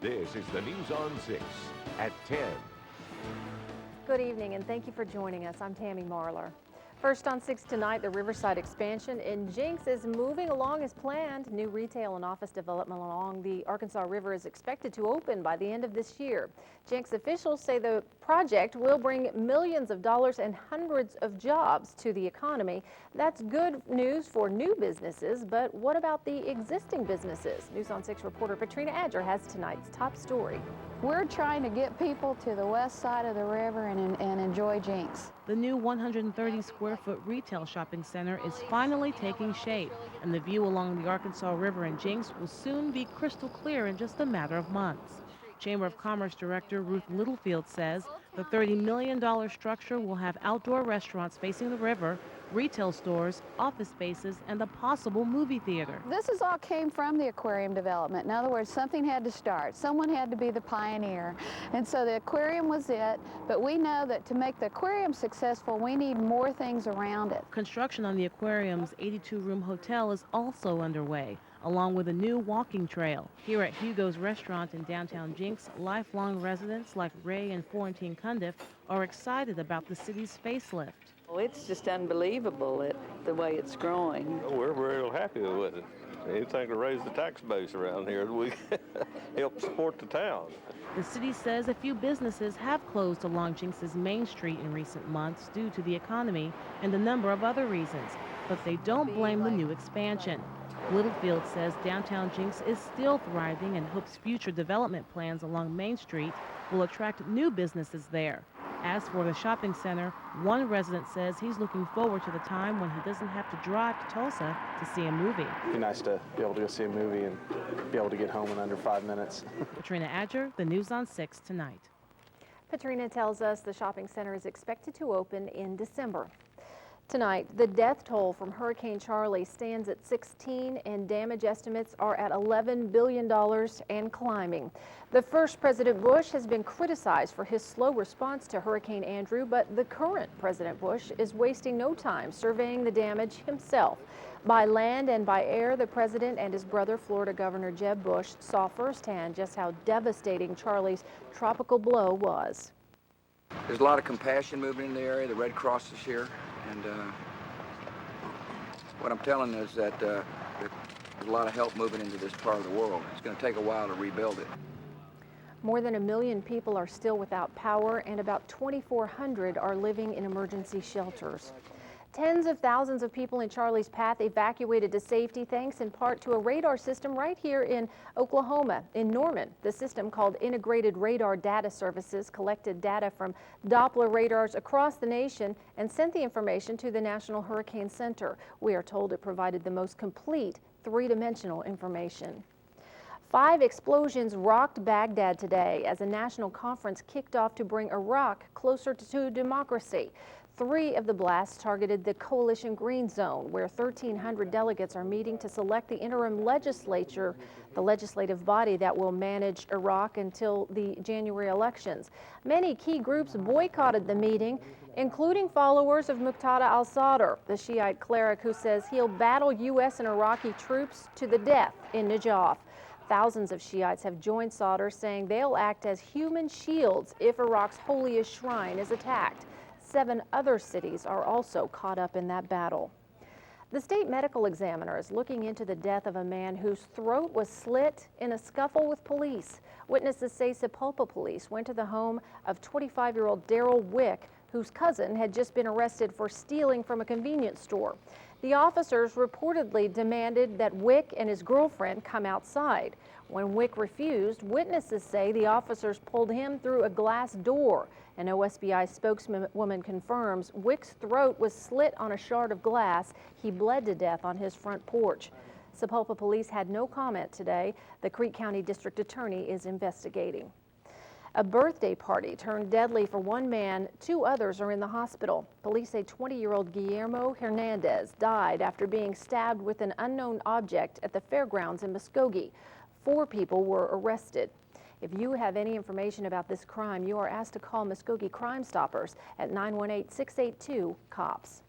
This is the News on 6 at 10. Good evening and thank you for joining us. I'm Tammy Marlar. First on 6 tonight, the Riverside expansion in Jinx is moving along as planned. New retail and office development along the Arkansas River is expected to open by the end of this year. Jinx officials say the project will bring millions of dollars and hundreds of jobs to the economy. That's good news for new businesses, but what about the existing businesses? News on 6 reporter Patrina Adger has tonight's top story. We're trying to get people to the west side of the river and enjoy Jinx. The new 130-square-foot retail shopping center is finally taking shape, and the view along the Arkansas River in Jinx will soon be crystal clear in just a matter of months. Chamber of Commerce Director Ruth Littlefield says the $30 million structure will have outdoor restaurants facing the river, retail stores, office spaces, and a possible movie theater. This all came from the aquarium development. In other words, something had to start. Someone had to be the pioneer. And so the aquarium was it, but we know that to make the aquarium successful, we need more things around it. Construction on the aquarium's 82-room hotel is also underway, along with a new walking trail. Here at Hugo's restaurant in downtown Jinx, lifelong residents like Ray and Florentine Cundiff are excited about the city's facelift. Well, it's just unbelievable the way it's growing. We're real happy with it. Anything to raise the tax base around here, we help support the town. The city says a few businesses have closed along Jinx's Main Street in recent months due to the economy and a number of other reasons, but they don't blame the new expansion. Littlefield says downtown Jinx is still thriving and hopes future development plans along Main Street will attract new businesses there. As for the shopping center, one resident says he's looking forward to the time when he doesn't have to drive to Tulsa to see a movie. It'd be nice to be able to go see a movie and be able to get home in under 5 minutes. Patrina Adger, the News on 6 tonight. Patrina tells us the shopping center is expected to open in December. Tonight, the death toll from Hurricane Charlie stands at 16 and damage estimates are at $11 billion and climbing. The first President Bush has been criticized for his slow response to Hurricane Andrew, but the current President Bush is wasting no time surveying the damage himself. By land and by air, the president and his brother, Florida Governor Jeb Bush, saw firsthand just how devastating Charlie's tropical blow was. There's a lot of compassion moving in the area. The Red Cross is here. And what I'm telling is that there's a lot of help moving into this part of the world. It's going to take a while to rebuild it. More than 1 million people are still without power, and about 2,400 are living in emergency shelters. Tens of thousands of people in Charlie's path evacuated to safety thanks in part to a radar system right here in Oklahoma, in Norman. The system, called Integrated Radar Data Services, collected data from Doppler radars across the nation and sent the information to the National Hurricane Center. We are told it provided the most complete three-dimensional information. 5 explosions rocked Baghdad today as a national conference kicked off to bring Iraq closer to democracy. 3 of the blasts targeted the Coalition Green Zone, where 1,300 delegates are meeting to select the interim legislature, the legislative body that will manage Iraq until the January elections. Many key groups boycotted the meeting, including followers of Muqtada al-Sadr, the Shiite cleric who says he'll battle U.S. and Iraqi troops to the death in Najaf. Thousands of Shiites have joined Sadr, saying they'll act as human shields if Iraq's holiest shrine is attacked. 7 other cities are also caught up in that battle. The state medical examiner is looking into the death of a man whose throat was slit in a scuffle with police. Witnesses say Sapulpa police went to the home of 25-year-old Daryl Wick, whose cousin had just been arrested for stealing from a convenience store. The officers reportedly demanded that Wick and his girlfriend come outside. When Wick refused, witnesses say the officers pulled him through a glass door. An OSBI spokeswoman confirms Wick's throat was slit on a shard of glass. He bled to death on his front porch. Sapulpa police had no comment today. The Creek County District Attorney is investigating. A birthday party turned deadly for one man. 2 others are in the hospital. Police say 20-year-old Guillermo Hernandez died after being stabbed with an unknown object at the fairgrounds in Muskogee. 4 people were arrested. If you have any information about this crime, you are asked to call Muskogee Crime Stoppers at 918-682-COPS.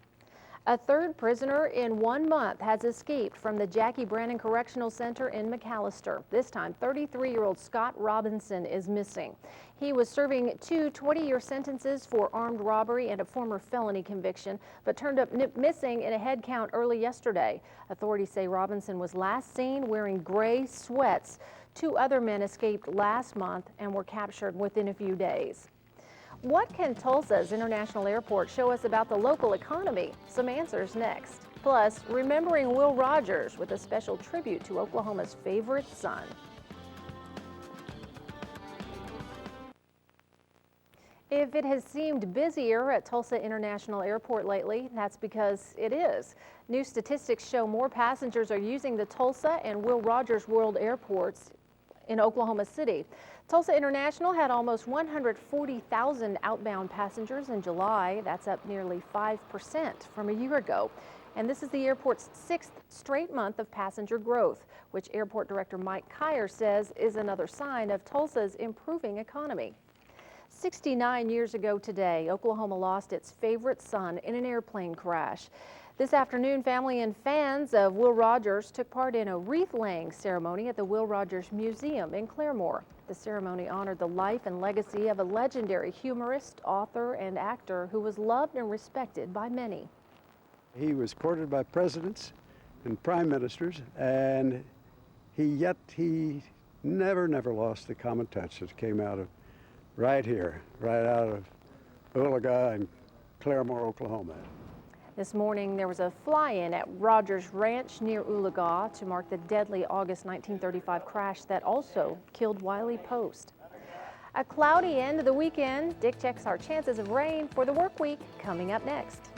A third prisoner in 1 month has escaped from the Jackie Brannon Correctional Center in McAllister. This time, 33-year-old Scott Robinson is missing. He was serving 2 20-year sentences for armed robbery and a former felony conviction, but turned up missing in a head count early yesterday. Authorities say Robinson was last seen wearing gray sweats. 2 other men escaped last month and were captured within a few days. What can Tulsa's International Airport show us about the local economy? Some answers next. Plus, remembering Will Rogers with a special tribute to Oklahoma's favorite son. If it has seemed busier at Tulsa International Airport lately, that's because it is. New statistics show more passengers are using the Tulsa and Will Rogers World Airports in Oklahoma City. Tulsa International had almost 140,000 outbound passengers in July. That's up nearly 5% from a year ago. And this is the airport's 6th straight month of passenger growth, which Airport Director Mike Kyer says is another sign of Tulsa's improving economy. 69 years ago today, Oklahoma lost its favorite son in an airplane crash. This afternoon, family and fans of Will Rogers took part in a wreath-laying ceremony at the Will Rogers Museum in Claremore. The ceremony honored the life and legacy of a legendary humorist, author, and actor who was loved and respected by many. He was courted by presidents and prime ministers, and he never lost the common touch that came out of right here, right out of Oologah and Claremore, Oklahoma. This morning, there was a fly-in at Rogers Ranch near Oologah to mark the deadly August 1935 crash that also killed Wiley Post. A cloudy end of the weekend. Dick checks our chances of rain for the work week coming up next.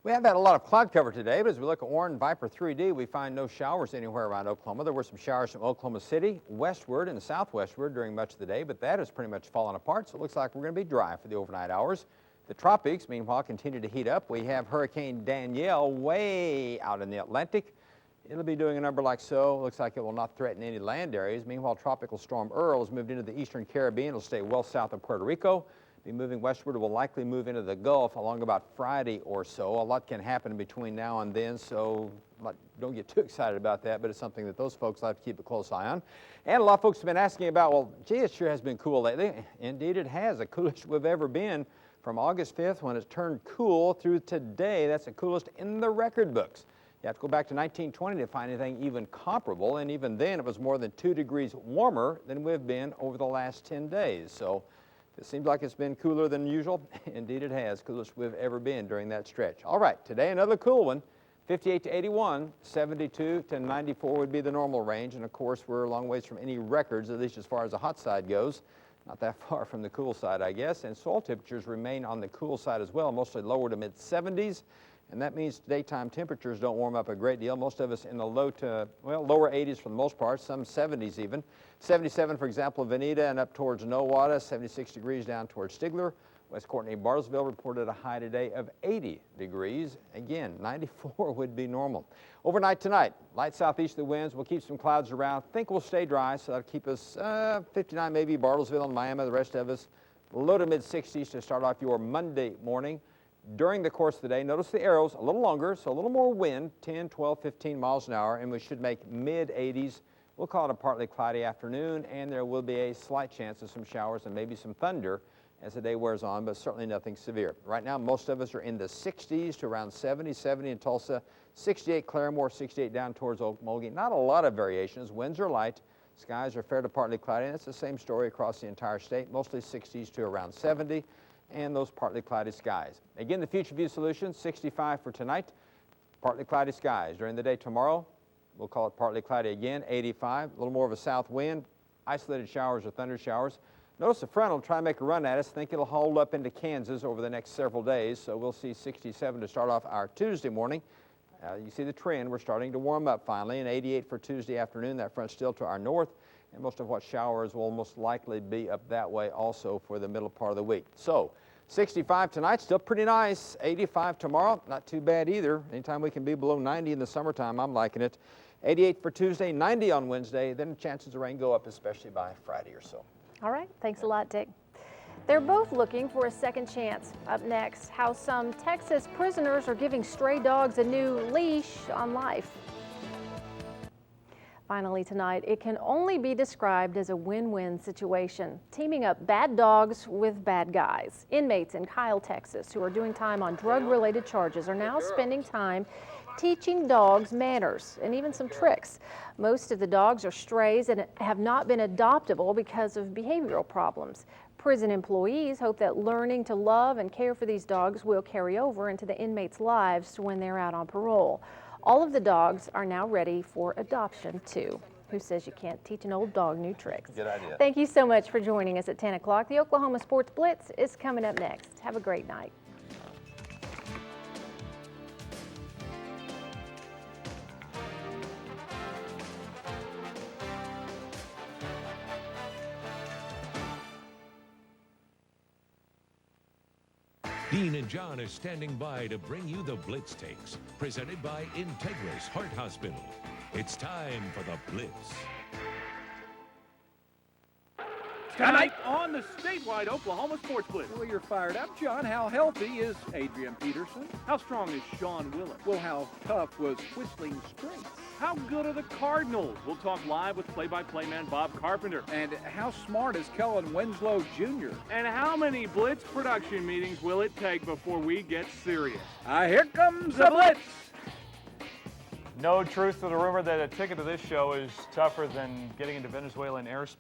We have had a lot of cloud cover today, but as we look at Warren Viper 3D, we find no showers anywhere around Oklahoma. There were some showers from Oklahoma City, westward and southwestward during much of the day, but that has pretty much fallen apart, so it looks like we're going to be dry for the overnight hours. The tropics, meanwhile, continue to heat up. We have Hurricane Danielle way out in the Atlantic. It'll be doing a number like so. Looks like it will not threaten any land areas. Meanwhile, Tropical Storm Earl has moved into the eastern Caribbean. It'll stay well south of Puerto Rico. Be moving westward. It will likely move into the Gulf along about Friday or so. A lot can happen in between now and then, so don't get too excited about that, but it's something that those folks like to keep a close eye on. And a lot of folks have been asking about, well, gee, it sure has been cool lately. Indeed, it has. The coolest we've ever been. From August 5th, when it turned cool, through today, that's the coolest in the record books. You have to go back to 1920 to find anything even comparable, and even then it was more than 2 degrees warmer than we've been over the last 10 days. So it seems like it's been cooler than usual. Indeed it has, coolest we've ever been during that stretch. All right, today another cool one, 58 to 81, 72 to 94 would be the normal range, and of course we're a long ways from any records, at least as far as the hot side goes. Not that far from the cool side, I guess, and soil temperatures remain on the cool side as well, mostly lower to mid-70s, and that means daytime temperatures don't warm up a great deal. Most of us in the lower 80s for the most part, some 70s even. 77, for example, Veneta and up towards Nowata, 76 degrees down towards Stigler. West Courtenay, Bartlesville reported a high today of 80 degrees. Again, 94 would be normal. Overnight tonight, light southeasterly winds will keep some clouds around. Think we'll stay dry, so that'll keep us 59 maybe, Bartlesville and Miami, the rest of us low to mid-60s to start off your Monday morning. During the course of the day, notice the arrows a little longer, so a little more wind, 10, 12, 15 miles an hour, and we should make mid-80s. We'll call it a partly cloudy afternoon, and there will be a slight chance of some showers and maybe some thunder as the day wears on, but certainly nothing severe. Right now, most of us are in the 60s to around 70 in Tulsa, 68 Claremore, 68 down towards Okmulgee. Not a lot of variations. Winds are light. Skies are fair to partly cloudy, and it's the same story across the entire state, mostly 60s to around 70, and those partly cloudy skies. Again, the Future View Solution, 65 for tonight, partly cloudy skies. During the day tomorrow, we'll call it partly cloudy again, 85, a little more of a south wind, isolated showers or thunder showers. Notice the front will try to make a run at us. Think it'll hold up into Kansas over the next several days, so we'll see 67 to start off our Tuesday morning. You see the trend. We're starting to warm up finally, and 88 for Tuesday afternoon. That front still to our north, and most of what showers will most likely be up that way also for the middle part of the week. So 65 tonight, still pretty nice. 85 tomorrow, not too bad either. Anytime we can be below 90 in the summertime, I'm liking it. 88 for Tuesday, 90 on Wednesday. Then chances of rain go up, especially by Friday or so. All right, thanks a lot, Dick. They're both looking for a second chance. Up next, how some Texas prisoners are giving stray dogs a new leash on life. Finally tonight, it can only be described as a win-win situation, teaming up bad dogs with bad guys. Inmates in Kyle, Texas, who are doing time on drug-related charges are now spending time teaching dogs manners and even some tricks. Most of the dogs are strays and have not been adoptable because of behavioral problems. Prison employees hope that learning to love and care for these dogs will carry over into the inmates' lives when they're out on parole. All of the dogs are now ready for adoption, too. Who says you can't teach an old dog new tricks? Good idea. Thank you so much for joining us at 10 o'clock. The Oklahoma Sports Blitz is coming up next. Have a great night. Dean and John are standing by to bring you the Blitz Takes, presented by Integris Heart Hospital. It's time for the Blitz. Tonight on the statewide Oklahoma Sports Blitz. Well, you're fired up, John. How healthy is Adrian Peterson? How strong is Sean Willis? Well, how tough was Whistling Straits? How good are the Cardinals? We'll talk live with play-by-play man Bob Carpenter. And how smart is Kellen Winslow Jr.? And how many Blitz production meetings will it take before we get serious? Here comes the Blitz! No truth to the rumor that a ticket to this show is tougher than getting into Venezuelan airspace,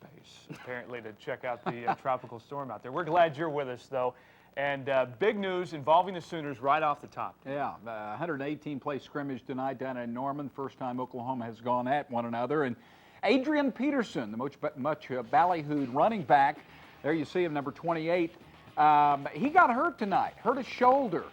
apparently, to check out the tropical storm out there. We're glad you're with us, though. And big news involving the Sooners right off the top. Yeah, 118-play scrimmage tonight down in Norman. First time Oklahoma has gone at one another. And Adrian Peterson, the much ballyhooed running back, there you see him, number 28. He got hurt tonight, hurt his shoulder.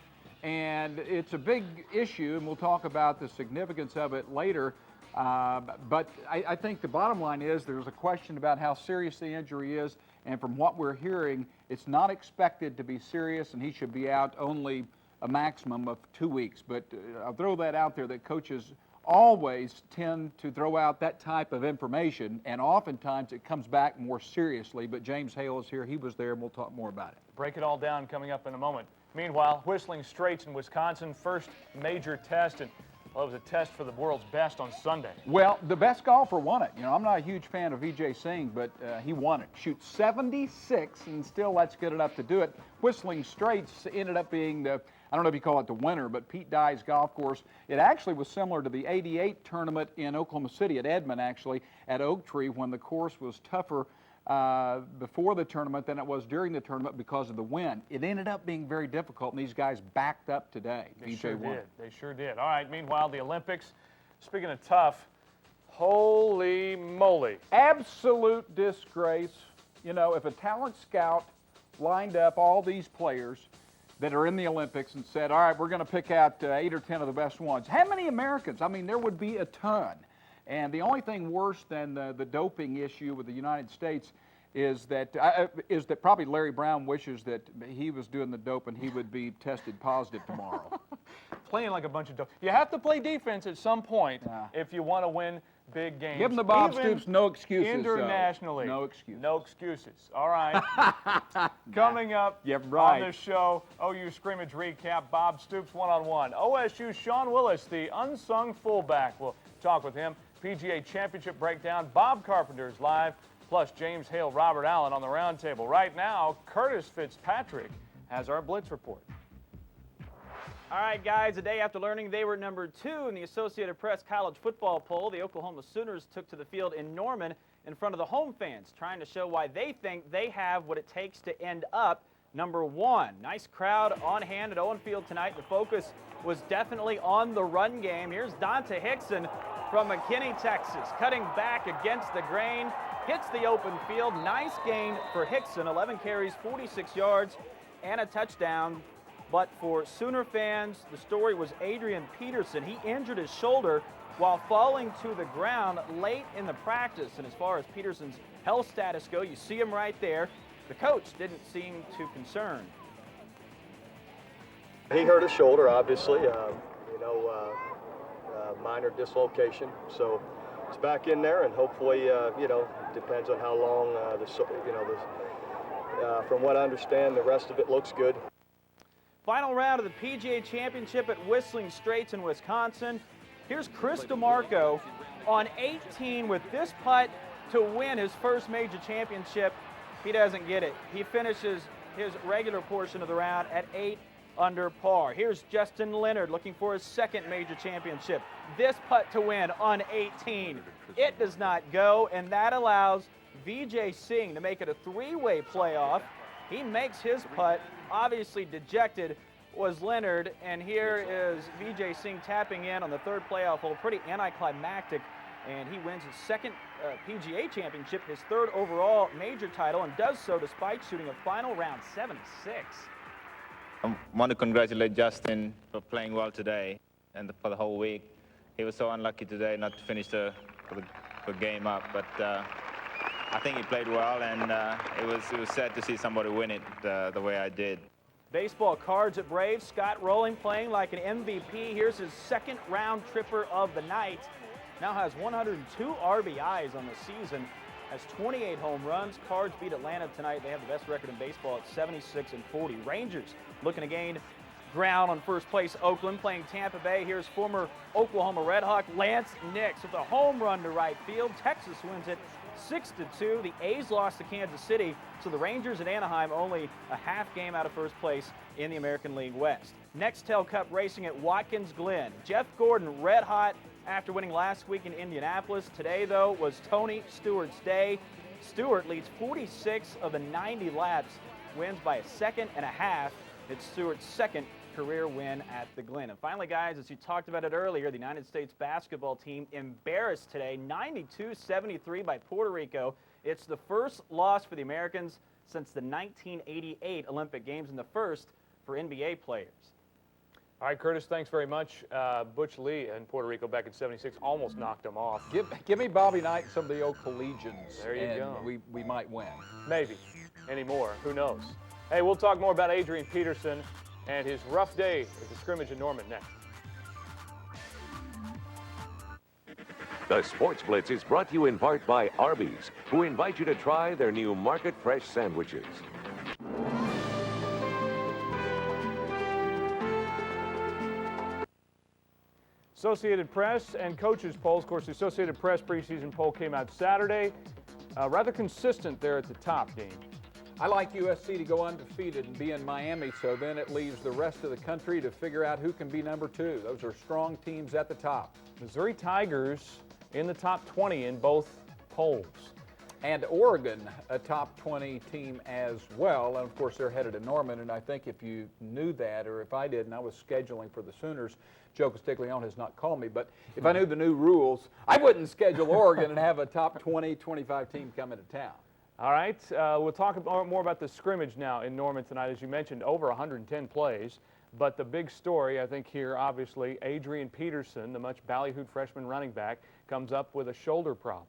And it's a big issue, and we'll talk about the significance of it later. But I think the bottom line is there's a question about how serious the injury is, and from what we're hearing, it's not expected to be serious, and he should be out only a maximum of 2 weeks. But I'll throw that out there that coaches always tend to throw out that type of information, and oftentimes it comes back more seriously. But James Hale is here. He was there, and we'll talk more about it. Break it all down coming up in a moment. Meanwhile, Whistling Straits in Wisconsin, first major test, and well, it was a test for the world's best on Sunday. Well, the best golfer won it. You know, I'm not a huge fan of Vijay Singh, but he won it. Shoots 76, and still that's good enough to do it. Whistling Straits ended up being the, I don't know if you call it the winner, but Pete Dye's golf course. It actually was similar to the '88 tournament in Oklahoma City at Edmond, actually, at Oak Tree, when the course was tougher before the tournament than it was during the tournament because of the wind. It ended up being very difficult, and these guys backed up today. They sure did. They sure did. All right, meanwhile, the Olympics, speaking of tough, holy moly. Absolute disgrace. You know, if a talent scout lined up all these players that are in the Olympics and said, all right, we're going to pick out 8 or 10 of the best ones, how many Americans? I mean, there would be a ton. And the only thing worse than the doping issue with the United States is that probably Larry Brown wishes that he was doing the dope and he would be tested positive tomorrow. Playing like a bunch of dope. You have to play defense at some point if you want to win big games. Give him the Bob Stoops, no excuses. Internationally. No excuses. No excuses. All right. Coming up on this show, OU scrimmage recap, Bob Stoops one-on-one. OSU Sean Willis, the unsung fullback. We'll talk with him. PGA Championship breakdown. Bob Carpenter's live, plus James Hale, Robert Allen on the roundtable. Right now, Curtis Fitzpatrick has our Blitz report. All right, guys, a day after learning they were number 2 in the Associated Press college football poll, the Oklahoma Sooners took to the field in Norman in front of the home fans, trying to show why they think they have what it takes to end up number 1. Nice crowd on hand at Owen Field tonight. The focus was definitely on the run game. Here's Dante Hickson from McKinney, Texas, cutting back against the grain, hits the open field. Nice gain for Hickson, 11 carries, 46 yards, and a touchdown. But for Sooner fans, the story was Adrian Peterson. He injured his shoulder while falling to the ground late in the practice. And as far as Peterson's health status go, you see him right there. The coach didn't seem too concerned. He hurt his shoulder, obviously, minor dislocation. So it's back in there, and hopefully, depends on how long From what I understand, the rest of it looks good. Final round of the PGA Championship at Whistling Straits in Wisconsin. Here's Chris DeMarco on 18 with this putt to win his first major championship. He doesn't get it. He finishes his regular portion of the round at 8 under par. Here's Justin Leonard looking for his second major championship. This putt to win on 18. It does not go, and that allows Vijay Singh to make it a three-way playoff. He makes his putt. Obviously dejected was Leonard, and here is Vijay Singh tapping in on the third playoff hole. Pretty anticlimactic, and he wins his second PGA championship, his third overall major title, and does so despite shooting a final round 76. I want to congratulate Justin for playing well today and for the whole week. He was so unlucky today not to finish the game up, but I think he played well, and it was sad to see somebody win it the way I did. Baseball cards at Braves. Scott Rowling playing like an MVP. Here's his second round tripper of the night. Now has 102 RBIs on the season. Has 28 home runs. Cards beat Atlanta tonight. They have the best record in baseball at 76-40. Rangers looking to gain ground on first place. Oakland playing Tampa Bay. Here's former Oklahoma Red Hawk Lance Nix with a home run to right field. Texas wins it 6-2. The A's lost to Kansas City, so the Rangers and Anaheim only a half game out of first place in the American League West. Nextel Cup racing at Watkins Glen. Jeff Gordon red hot after winning last week in Indianapolis. Today, though, was Tony Stewart's day. Stewart leads 46 of the 90 laps, wins by a second and a half. It's Stewart's second career win at the Glen. And finally, guys, as you talked about it earlier, the United States basketball team embarrassed today, 92-73 by Puerto Rico. It's the first loss for the Americans since the 1988 Olympic Games, and the first for NBA players. All right, Curtis, thanks very much. Butch Lee in Puerto Rico back in '76 almost knocked him off. Give me Bobby Knight and some of the old collegians. There you go. We might win. Maybe. Anymore. Who knows? Hey, we'll talk more about Adrian Peterson and his rough day at the scrimmage in Norman next. The Sports Blitz is brought to you in part by Arby's, who invite you to try their new Market Fresh sandwiches. Associated Press and coaches polls. Of course, the Associated Press preseason poll came out Saturday. Rather consistent there at the top, Dean. I like USC to go undefeated and be in Miami, so then it leaves the rest of the country to figure out who can be number 2. Those are strong teams at the top. Missouri Tigers in the top 20 in both polls. And Oregon, a top 20 team as well. And of course, they're headed to Norman. And I think if you knew that, or if I did, and I was scheduling for the Sooners, Joe Castiglione has not called me, but if I knew the new rules, I wouldn't schedule Oregon and have a top 20, 25 team come into town. All right, we'll talk more about the scrimmage now in Norman tonight. As you mentioned, over 110 plays. But the big story, I think here, obviously, Adrian Peterson, the much ballyhooed freshman running back, comes up with a shoulder problem.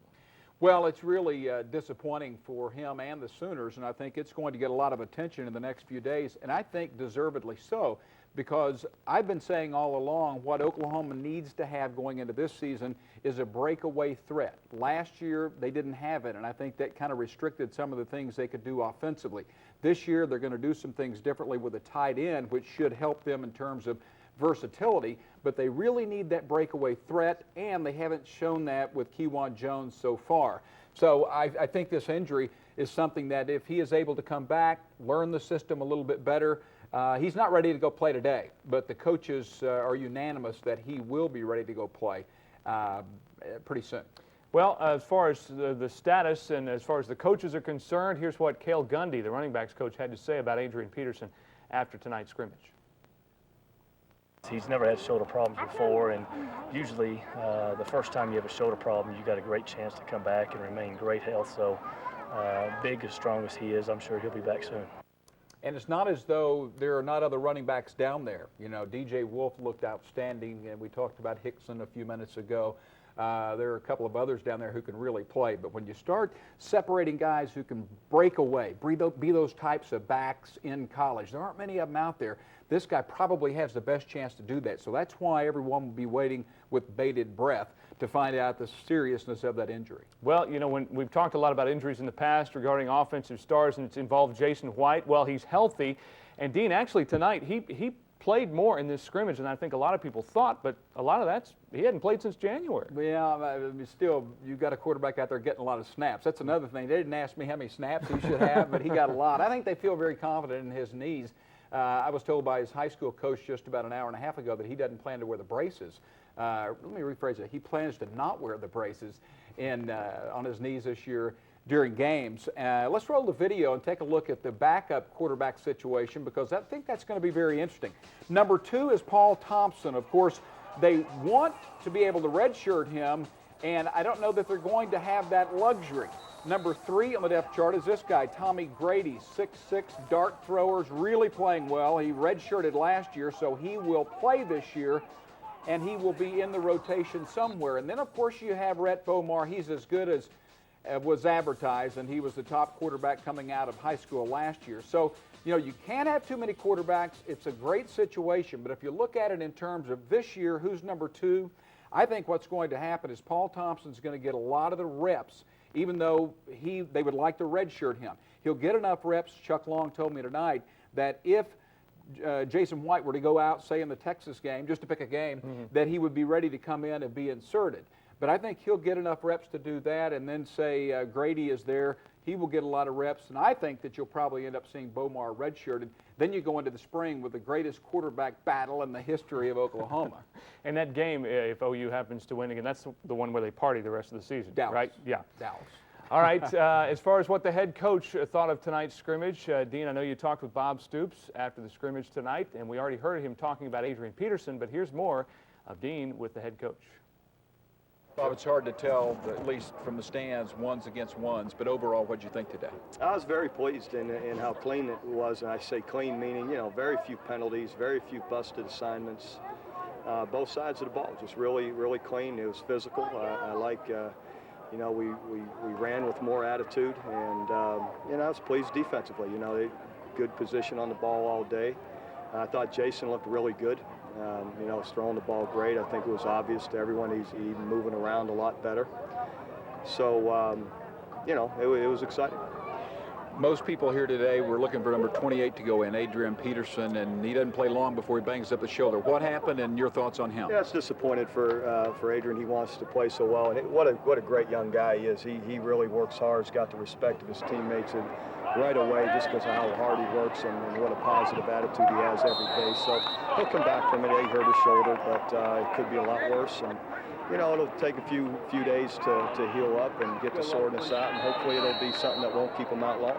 Well, it's really disappointing for him and the Sooners, and I think it's going to get a lot of attention in the next few days, and I think deservedly so, because I've been saying all along what Oklahoma needs to have going into this season is a breakaway threat. Last year, they didn't have it, and I think that kind of restricted some of the things they could do offensively. This year, they're going to do some things differently with a tight end, which should help them in terms of versatility, but they really need that breakaway threat, and they haven't shown that with Kewan Jones so far. So I think this injury is something that if he is able to come back, learn the system a little bit better, he's not ready to go play today, but the coaches are unanimous that he will be ready to go play pretty soon. Well, as far as the status and as far as the coaches are concerned, here's what Cale Gundy, the running backs coach, had to say about Adrian Peterson after tonight's scrimmage. He's never had shoulder problems before, and usually the first time you have a shoulder problem, you got a great chance to come back and remain great health. So big as strong as he is, I'm sure he'll be back soon. And it's not as though there are not other running backs down there. You know, DJ Wolf looked outstanding, and we talked about Hickson a few minutes ago. There are a couple of others down there who can really play. But when you start separating guys who can break away, be those types of backs in college, there aren't many of them out there. This guy probably has the best chance to do that. So that's why everyone will be waiting with bated breath to find out the seriousness of that injury. Well, you know, when we've talked a lot about injuries in the past regarding offensive stars, and it's involved Jason White. Well, he's healthy. And Dean, actually tonight, he played more in this scrimmage than I think a lot of people thought, but a lot of that's, he hadn't played since January. Yeah, still, you've got a quarterback out there getting a lot of snaps. That's another thing. They didn't ask me how many snaps he should have, but he got a lot. I think they feel very confident in his knees. I was told by his high school coach just about an hour and a half ago that he doesn't plan to wear the braces. Let me rephrase it. He plans to not wear the braces on his knees this year during games. Let's roll the video and take a look at the backup quarterback situation, because I think that's going to be very interesting. Number 2 is Paul Thompson. Of course, they want to be able to redshirt him, and I don't know that they're going to have that luxury. Number 3 on the depth chart is this guy, Tommy Grady, 6'6", dart throwers, really playing well. He redshirted last year, so he will play this year, and he will be in the rotation somewhere. And then, of course, you have Rhett Bomar. He's as good as was advertised, and he was the top quarterback coming out of high school last year. So, you know, you can't have too many quarterbacks. It's a great situation, but if you look at it in terms of this year, who's number 2, I think what's going to happen is Paul Thompson's going to get a lot of the reps, even though they would like to redshirt him. He'll get enough reps, Chuck Long told me tonight, that if Jason White were to go out, say in the Texas game, just to pick a game, that he would be ready to come in and be inserted. But I think he'll get enough reps to do that, and then say Grady is there, he will get a lot of reps, and I think that you'll probably end up seeing Bomar redshirted. Then you go into the spring with the greatest quarterback battle in the history of Oklahoma. And that game, if OU happens to win again, that's the one where they party the rest of the season, Dallas. right? Yeah. Dallas. All right, as far as what the head coach thought of tonight's scrimmage, Dean, I know you talked with Bob Stoops after the scrimmage tonight, and we already heard him talking about Adrian Peterson, but here's more of Dean with the head coach. Bob, it's hard to tell, at least from the stands, ones against ones, but overall, what did you think today? I was very pleased in how clean it was, and I say clean meaning, you know, very few penalties, very few busted assignments. Both sides of the ball, just really, really clean. It was physical. I like, you know, we ran with more attitude, and, you know, I was pleased defensively. You know, good position on the ball all day. I thought Jason looked really good. You know, he's throwing the ball great. I think it was obvious to everyone he's moving around a lot better. So, you know, it was exciting. Most people here today were looking for number 28 to go in, Adrian Peterson, and he doesn't play long before he bangs up the shoulder. What happened, and your thoughts on him? Yeah, it's disappointed for Adrian. He wants to play so well, and what a great young guy he is. He really works hard. He's got the respect of his teammates and right away, just because of how hard he works and what a positive attitude he has every day. So he'll come back from it. He hurt his shoulder, but it could be a lot worse. And you know, it'll take a few days to heal up and get the soreness out, and hopefully it'll be something that won't keep him out long.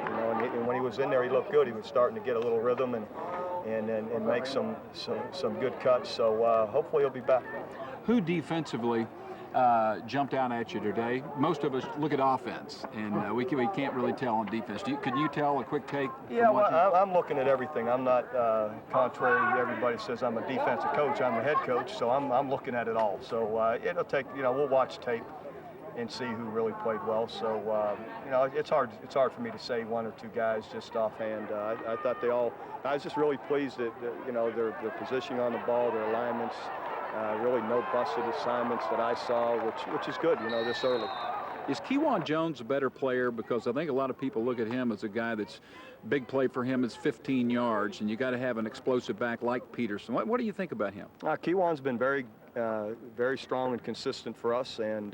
You know, and when he was in there, he looked good. He was starting to get a little rhythm and make some good cuts. So hopefully he'll be back. Who defensively jumped out at you today? Most of us look at offense, and we can't really tell on defense. Can you tell a quick take? Yeah, well, I'm looking at everything. I'm not contrary. Everybody says I'm a defensive coach. I'm a head coach, so I'm looking at it all. So it'll take, you know, we'll watch tape and see who really played well. So you know, it's hard for me to say one or two guys just offhand. I thought I was just really pleased that you know, their positioning on the ball, their alignments. Really no busted assignments that I saw, which is good, you know, this early. Is Kewan Jones a better player? Because I think a lot of people look at him as a guy that's big play for him is 15 yards, and you got to have an explosive back like Peterson. What do you think about him? Kewan's been very strong and consistent for us, and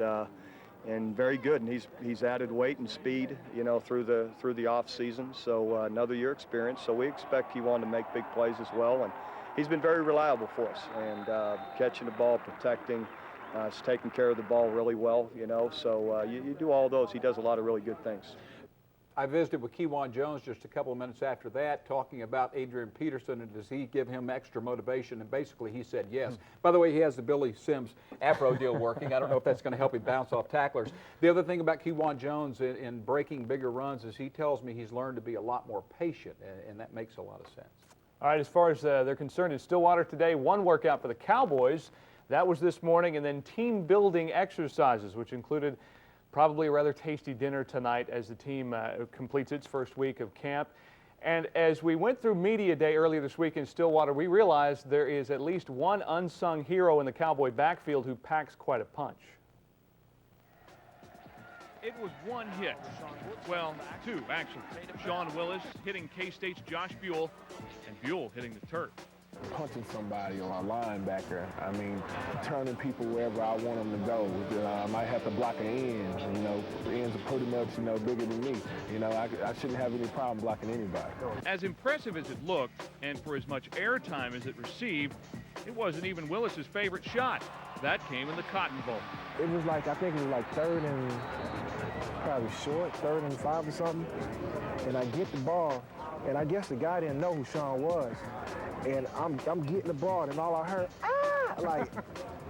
very good. And he's added weight and speed, you know, through the off season. So another year experience. So we expect Kewan to make big plays as well. And he's been very reliable for us, and catching the ball, protecting, he's taking care of the ball really well, you know. So you do all those. He does a lot of really good things. I visited with Kewan Jones just a couple of minutes after that, talking about Adrian Peterson, and does he give him extra motivation? And basically he said yes. By the way, he has the Billy Sims afro deal working. I don't know if that's going to help him bounce off tacklers. The other thing about Kewan Jones in breaking bigger runs is he tells me he's learned to be a lot more patient, and that makes a lot of sense. All right, as far as they're concerned, in Stillwater today, one workout for the Cowboys. That was this morning, and then team building exercises, which included probably a rather tasty dinner tonight as the team completes its first week of camp. And as we went through Media Day earlier this week in Stillwater, we realized there is at least one unsung hero in the Cowboy backfield who packs quite a punch. It was one hit. Well, two, actually. Sean Willis hitting K-State's Josh Buell, and Buell hitting the turf. Punching somebody on a linebacker. I mean, turning people wherever I want them to go. I might have to block an end. You know, the ends are pretty much, you know, bigger than me. You know, I shouldn't have any problem blocking anybody. As impressive as it looked, and for as much airtime as it received, it wasn't even Willis's favorite shot. That came in the Cotton Bowl. It was like, I think it was like third and five or something. And I get the ball, and I guess the guy didn't know who Sean was. And I'm getting the ball, and all I heard, like,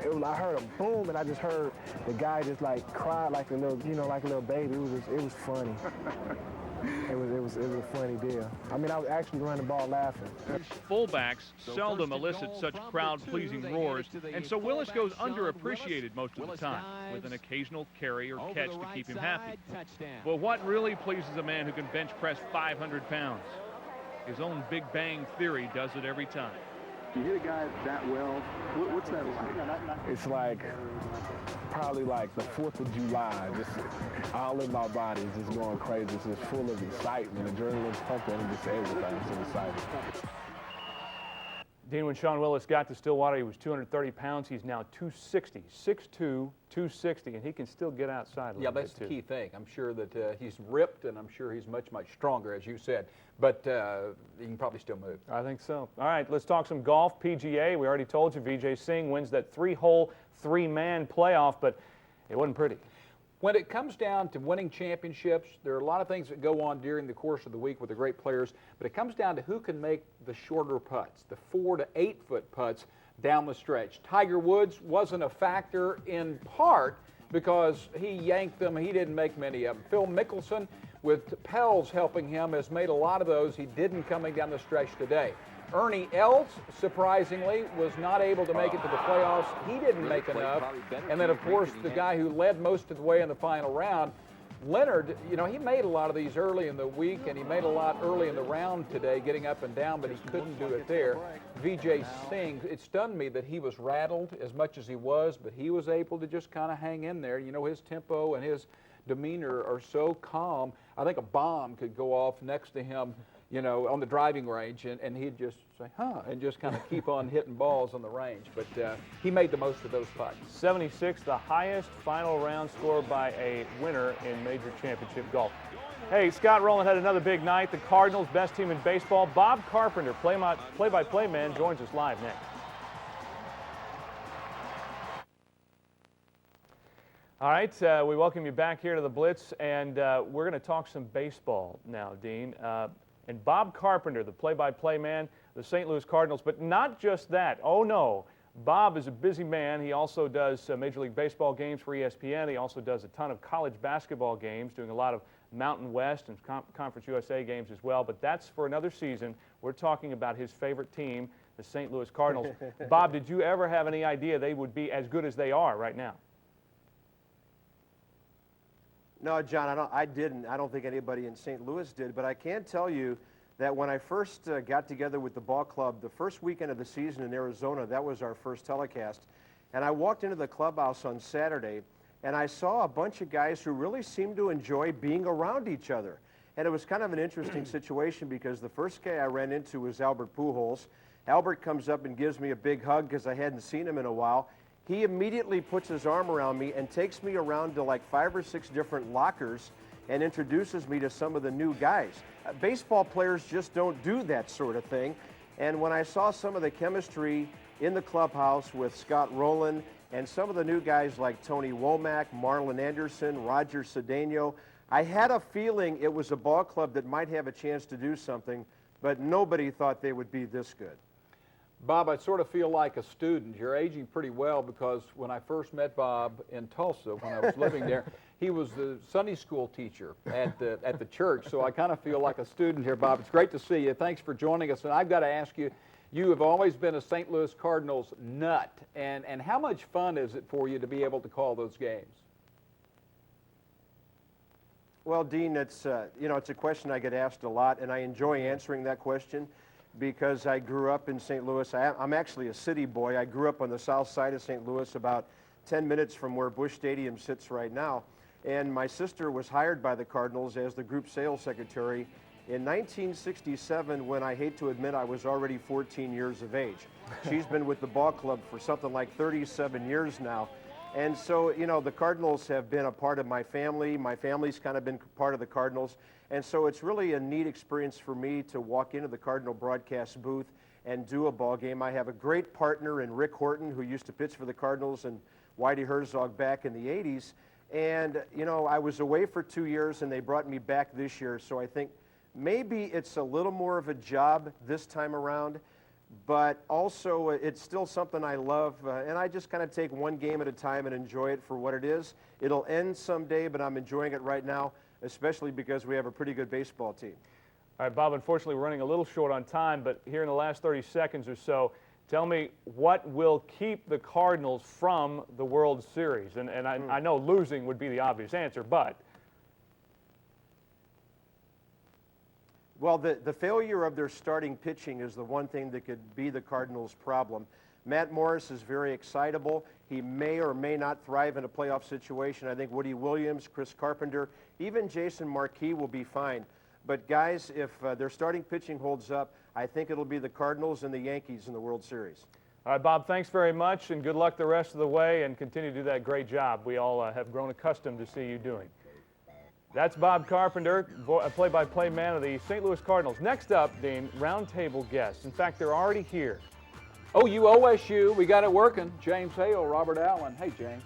I heard a boom, and I just heard the guy just like cry like a little, you know, like a little baby. It was funny. It was a funny deal. I mean, I was actually running the ball laughing. Fullbacks seldom elicit such crowd-pleasing roars, and so Willis goes underappreciated most of the time, with an occasional carry or catch to keep him happy. But what really pleases a man who can bench press 500 pounds? His own Big Bang Theory does it every time. You hit a guy that well, what's that like? It's like, probably like the 4th of July, just all in my body is just going crazy. It's just full of excitement, adrenaline's pumping, and just everything. It's exciting. Dean, when Sean Willis got to Stillwater, he was 230 pounds. He's now 260, 6'2", 260, and he can still get outside a little bit, that's the key thing. I'm sure that he's ripped, and I'm sure he's much, much stronger, as you said. But he can probably still move. I think so. All right, let's talk some golf. PGA, we already told you, Vijay Singh wins that 3-hole, 3-man playoff, but it wasn't pretty. When it comes down to winning championships, there are a lot of things that go on during the course of the week with the great players, but it comes down to who can make the shorter putts, the 4 to 8 foot putts down the stretch. Tiger Woods wasn't a factor in part because he yanked them. He didn't make many of them. Phil Mickelson, with Pels helping him, has made a lot of those. He didn't coming down the stretch today. Ernie Els, surprisingly, was not able to make it to the playoffs. He didn't make enough. And then, of course, the guy who led most of the way in the final round, Leonard, you know, he made a lot of these early in the week, and he made a lot early in the round today, getting up and down, but he couldn't do it there. Vijay Singh, it stunned me that he was rattled as much as he was, but he was able to just kind of hang in there. You know, his tempo and his demeanor are so calm. I think a bomb could go off next to him, you know, on the driving range, and he'd just say, huh, and just kind of keep on hitting balls on the range. But he made the most of those putts. 76, the highest final round score by a winner in major championship golf. Hey, Scott Rowland had another big night. The Cardinals, best team in baseball. Bob Carpenter, play-by-play man, joins us live next. All right, we welcome you back here to the Blitz, and we're going to talk some baseball now, Dean. And Bob Carpenter, the play-by-play man, the St. Louis Cardinals, but not just that. Oh, no. Bob is a busy man. He also does Major League Baseball games for ESPN. He also does a ton of college basketball games, doing a lot of Mountain West and Conference USA games as well. But that's for another season. We're talking about his favorite team, the St. Louis Cardinals. Bob, did you ever have any idea they would be as good as they are right now? No, John, I didn't. I don't think anybody in St. Louis did. But I can tell you that when I first got together with the ball club, the first weekend of the season in Arizona, that was our first telecast. And I walked into the clubhouse on Saturday, and I saw a bunch of guys who really seemed to enjoy being around each other. And it was kind of an interesting situation because the first guy I ran into was Albert Pujols. Albert comes up and gives me a big hug because I hadn't seen him in a while. He immediately puts his arm around me and takes me around to like 5 or 6 different lockers and introduces me to some of the new guys. Baseball players just don't do that sort of thing. And when I saw some of the chemistry in the clubhouse with Scott Rowland and some of the new guys like Tony Womack, Marlon Anderson, Roger Cedeno, I had a feeling it was a ball club that might have a chance to do something, but nobody thought they would be this good. Bob, I sort of feel like a student. You're aging pretty well because when I first met Bob in Tulsa, when I was living there, he was the Sunday school teacher at the church. So I kind of feel like a student here, Bob. It's great to see you. Thanks for joining us. And I've got to ask you, You have always been a St. Louis Cardinals nut, and how much fun is it for you to be able to call those games? Well, Dean, it's it's a question I get asked a lot, and I enjoy answering that question because I grew up in St. Louis. I'm actually a city boy. I grew up on the south side of St. Louis, about 10 minutes from where Busch Stadium sits right now. And my sister was hired by the Cardinals as the group sales secretary in 1967, when I hate to admit I was already 14 years of age. She's been with the ball club for something like 37 years now. And so, the Cardinals have been a part of my family. My family's kind of been part of the Cardinals. And so it's really a neat experience for me to walk into the Cardinal broadcast booth and do a ball game. I have a great partner in Rick Horton, who used to pitch for the Cardinals, and Whitey Herzog back in the 80s. And, I was away for 2 years, and they brought me back this year. So I think maybe it's a little more of a job this time around, but also it's still something I love, and I just kind of take one game at a time and enjoy it for what it is. It'll end someday, but I'm enjoying it right now, especially because we have a pretty good baseball team. All right, Bob, unfortunately we're running a little short on time, but here in the last 30 seconds or so, tell me what will keep the Cardinals from the World Series? And I know losing would be the obvious answer, but... Well, the failure of their starting pitching is the one thing that could be the Cardinals' problem. Matt Morris is very excitable. He may or may not thrive in a playoff situation. I think Woody Williams, Chris Carpenter, even Jason Marquis will be fine. But guys, if their starting pitching holds up, I think it'll be the Cardinals and the Yankees in the World Series. All right, Bob, thanks very much, and good luck the rest of the way, and continue to do that great job we all have grown accustomed to see you doing. That's Bob Carpenter, a play-by-play man of the St. Louis Cardinals. Next up, Dean, roundtable guests. In fact, they're already here. OU OSU, we got it working. James Hale, Robert Allen. Hey, James.